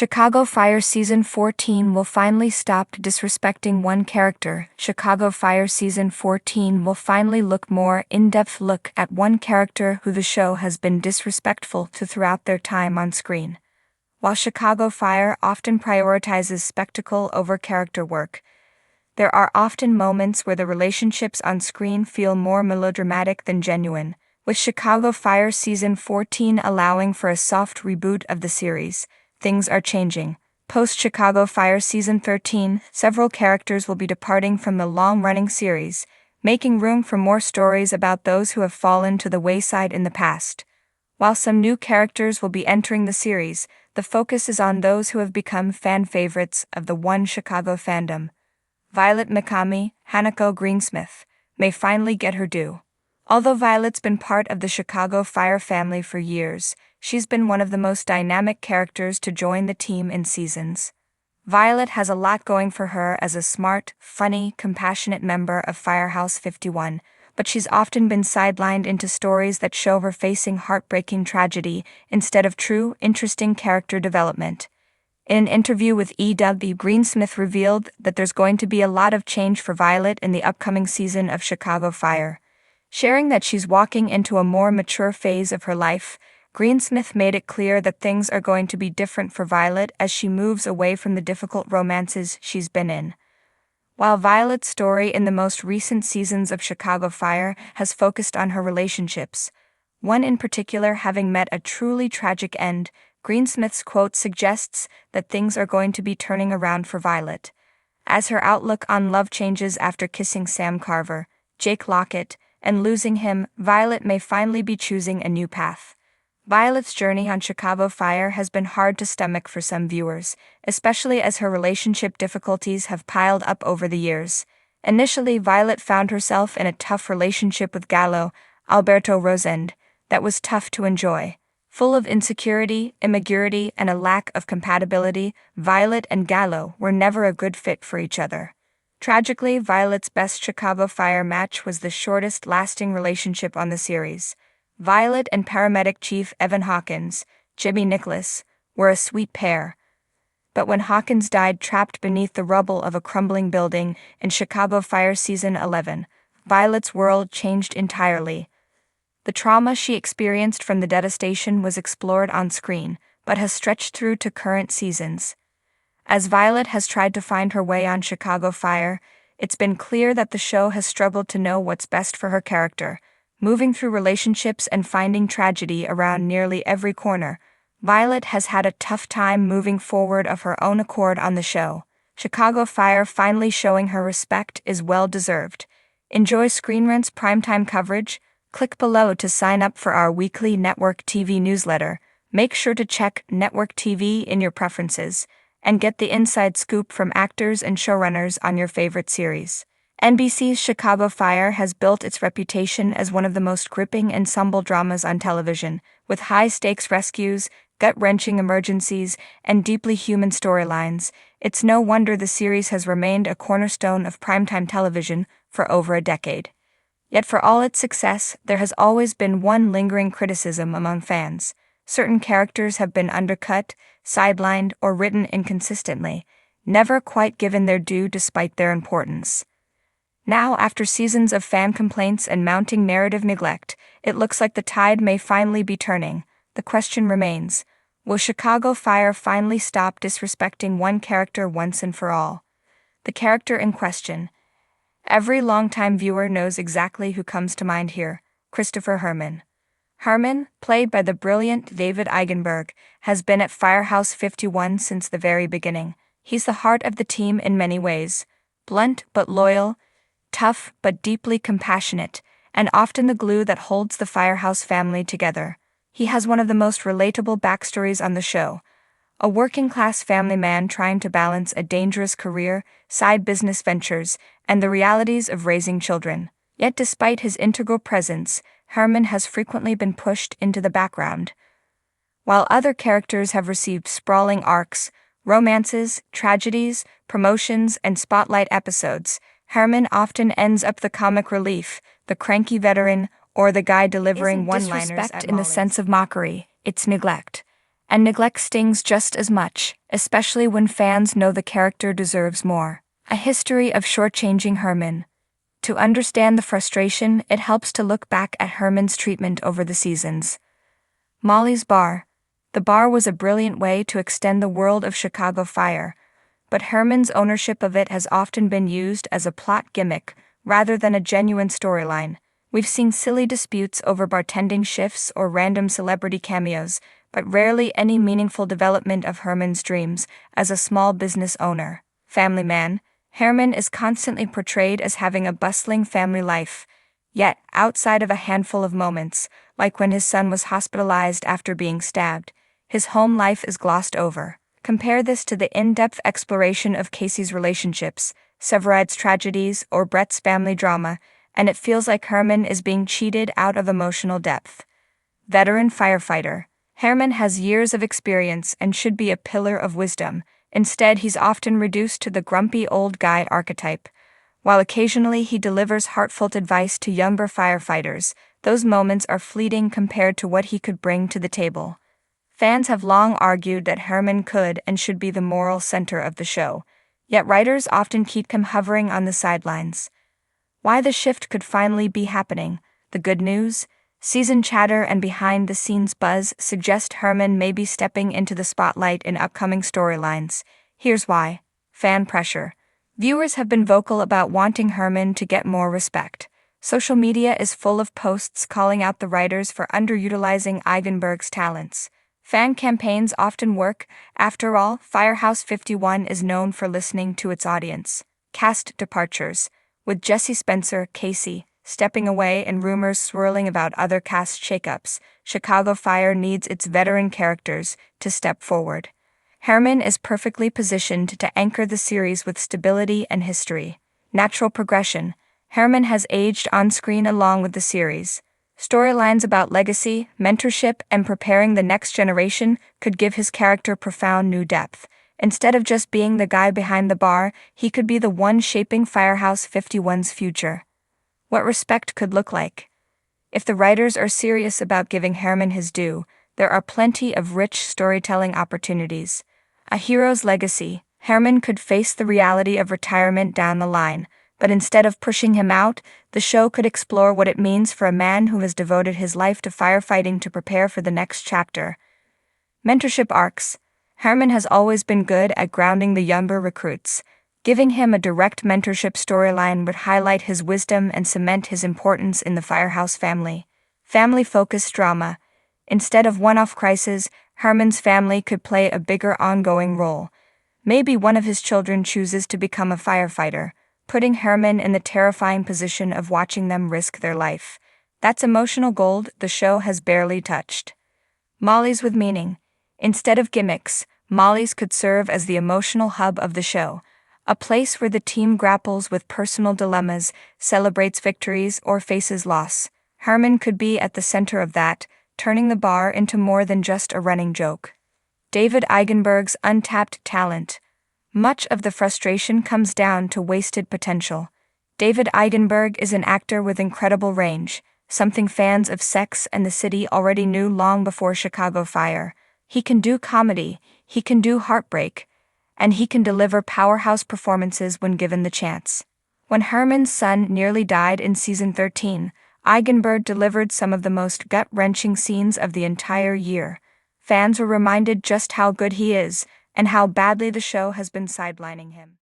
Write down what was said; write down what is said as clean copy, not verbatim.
Chicago Fire Season 14 will finally stop disrespecting one character. Chicago Fire Season 14 will finally look more in-depth look at one character who the show has been disrespectful to throughout their time on screen. While Chicago Fire often prioritizes spectacle over character work, there are often moments where the relationships on screen feel more melodramatic than genuine, with Chicago Fire Season 14 allowing for a soft reboot of the series. Things are changing. Post-Chicago Fire Season 13, several characters will be departing from the long-running series, making room for more stories about those who have fallen to the wayside in the past. While some new characters will be entering the series, the focus is on those who have become fan favorites of the One Chicago fandom. Violet Mikami, Hanako Greensmith, may finally get her due. Although Violet's been part of the Chicago Fire family for years, she's been one of the most dynamic characters to join the team in seasons. Violet has a lot going for her as a smart, funny, compassionate member of Firehouse 51, but she's often been sidelined into stories that show her facing heartbreaking tragedy instead of true, interesting character development. In an interview with EW, Greensmith revealed that there's going to be a lot of change for Violet in the upcoming season of Chicago Fire. Sharing that she's walking into a more mature phase of her life, Greensmith made it clear that things are going to be different for Violet as she moves away from the difficult romances she's been in. While Violet's story in the most recent seasons of Chicago Fire has focused on her relationships, one in particular having met a truly tragic end, Greensmith's quote suggests that things are going to be turning around for Violet. As her outlook on love changes after kissing Sam Carver, Jake Lockett, and losing him, Violet may finally be choosing a new path. Violet's journey on Chicago Fire has been hard to stomach for some viewers, especially as her relationship difficulties have piled up over the years. Initially, Violet found herself in a tough relationship with Gallo, Alberto Rosend, that was tough to enjoy. Full of insecurity, immaturity, and a lack of compatibility, Violet and Gallo were never a good fit for each other. Tragically, Violet's best Chicago Fire match was the shortest-lasting relationship on the series. Violet and paramedic chief Evan Hawkins, Jimmy Nicholas, were a sweet pair. But when Hawkins died trapped beneath the rubble of a crumbling building in Chicago Fire Season 11, Violet's world changed entirely. The trauma she experienced from the devastation was explored on screen, but has stretched through to current seasons. As Violet has tried to find her way on Chicago Fire, it's been clear that the show has struggled to know what's best for her character. Moving through relationships and finding tragedy around nearly every corner, Violet has had a tough time moving forward of her own accord on the show. Chicago Fire finally showing her respect is well-deserved. Enjoy Screen Rant's primetime coverage? Click below to sign up for our weekly Network TV newsletter. Make sure to check Network TV in your preferences, and get the inside scoop from actors and showrunners on your favorite series. NBC's Chicago Fire has built its reputation as one of the most gripping ensemble dramas on television, with high-stakes rescues, gut-wrenching emergencies, and deeply human storylines. It's no wonder the series has remained a cornerstone of primetime television for over a decade. Yet for all its success, there has always been one lingering criticism among fans. Certain characters have been undercut, sidelined, or written inconsistently, never quite given their due despite their importance. Now, after seasons of fan complaints and mounting narrative neglect, it looks like the tide may finally be turning. The question remains, will Chicago Fire finally stop disrespecting one character once and for all? The character in question. Every longtime viewer knows exactly who comes to mind here: Christopher Herman. Herman, played by the brilliant David Eigenberg, has been at Firehouse 51 since the very beginning. He's the heart of the team in many ways. Blunt but loyal, tough but deeply compassionate, and often the glue that holds the Firehouse family together. He has one of the most relatable backstories on the show. A working-class family man trying to balance a dangerous career, side business ventures, and the realities of raising children. Yet despite his integral presence, Herman has frequently been pushed into the background. While other characters have received sprawling arcs, romances, tragedies, promotions, and spotlight episodes, Herman often ends up the comic relief, the cranky veteran, or the guy delivering one-liners in the sense of mockery. It's neglect. And neglect stings just as much, especially when fans know the character deserves more. A history of shortchanging Herman. To understand the frustration, it helps to look back at Herman's treatment over the seasons. Molly's bar. The bar was a brilliant way to extend the world of Chicago Fire, but Herman's ownership of it has often been used as a plot gimmick rather than a genuine storyline. We've seen silly disputes over bartending shifts or random celebrity cameos, but rarely any meaningful development of Herman's dreams as a small business owner. Family man. Herman is constantly portrayed as having a bustling family life, yet, outside of a handful of moments, like when his son was hospitalized after being stabbed, his home life is glossed over. Compare this to the in-depth exploration of Casey's relationships, Severide's tragedies, or Brett's family drama, and it feels like Herman is being cheated out of emotional depth. Veteran firefighter. Herman has years of experience and should be a pillar of wisdom. Instead, he's often reduced to the grumpy old guy archetype. While occasionally he delivers heartfelt advice to younger firefighters, those moments are fleeting compared to what he could bring to the table. Fans have long argued that Herman could and should be the moral center of the show, yet writers often keep him hovering on the sidelines. Why the shift could finally be happening. The good news? Season chatter and behind-the-scenes buzz suggest Herman may be stepping into the spotlight in upcoming storylines. Here's why. Fan pressure. Viewers have been vocal about wanting Herman to get more respect. Social media is full of posts calling out the writers for underutilizing Eigenberg's talents. Fan campaigns often work. After all, Firehouse 51 is known for listening to its audience. Cast departures. With Jesse Spencer, Casey, stepping away and rumors swirling about other cast shakeups, Chicago Fire needs its veteran characters to step forward. Herman is perfectly positioned to anchor the series with stability and history. Natural progression. Herman has aged on screen along with the series. Storylines about legacy, mentorship, and preparing the next generation could give his character profound new depth. Instead of just being the guy behind the bar, he could be the one shaping Firehouse 51's future. What respect could look like. If the writers are serious about giving Herman his due, there are plenty of rich storytelling opportunities. A hero's legacy. Herman could face the reality of retirement down the line, but instead of pushing him out, the show could explore what it means for a man who has devoted his life to firefighting to prepare for the next chapter. Mentorship arcs. Herman has always been good at grounding the younger recruits. Giving him a direct mentorship storyline would highlight his wisdom and cement his importance in the Firehouse family. Family-focused drama. Instead of one-off crises, Herman's family could play a bigger ongoing role. Maybe one of his children chooses to become a firefighter, putting Herman in the terrifying position of watching them risk their life. That's emotional gold the show has barely touched. Molly's with meaning. Instead of gimmicks, Molly's could serve as the emotional hub of the show. A place where the team grapples with personal dilemmas, celebrates victories, or faces loss. Herman could be at the center of that, turning the bar into more than just a running joke. David Eigenberg's untapped talent. Much of the frustration comes down to wasted potential. David Eigenberg is an actor with incredible range, something fans of Sex and the City already knew long before Chicago Fire. He can do comedy, he can do heartbreak, and he can deliver powerhouse performances when given the chance. When Herman's son nearly died in season 13, Eigenberg delivered some of the most gut-wrenching scenes of the entire year. Fans were reminded just how good he is, and how badly the show has been sidelining him.